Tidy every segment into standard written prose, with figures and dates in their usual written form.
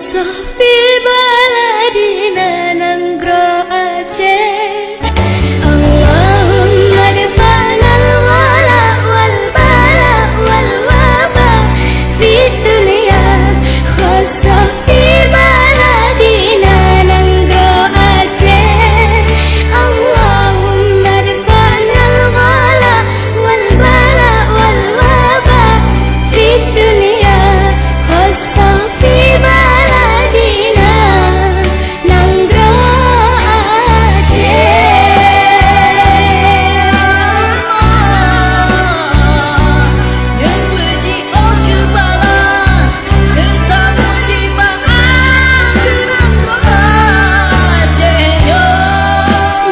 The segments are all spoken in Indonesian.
خاصة في بلدنا ننقرأ Aceh. اللهم ارفعنا الغلاء والبلاء والوباء في الدنيا خاصة في بلدنا ننقرأ Aceh. اللهم ارفعنا الغلاء والبلاء والوباء في الدنيا خاصة في بلدنا ننقرأ Dan puji okil bala serta musibah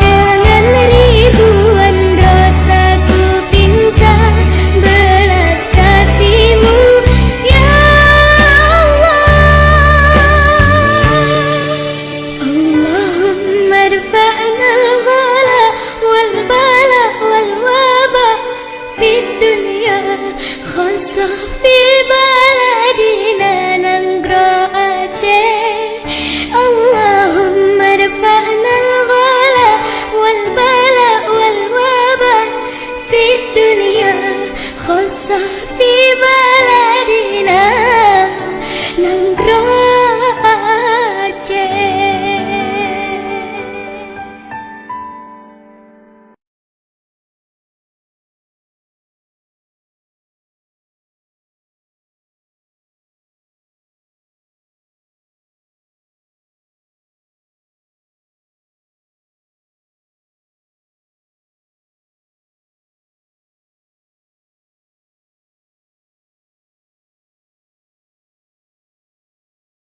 Dengan ribuan dosa ku pinta belas kasih-Mu ya Allah. Allahumma irfa'na al-ghala wal-bala wal-waba fi dunya khassa fi baladina Nangro Aceh. Allahumma irfa'na al-ghala wal-bala wal-waba fi dunya khassa fi baladina Nangro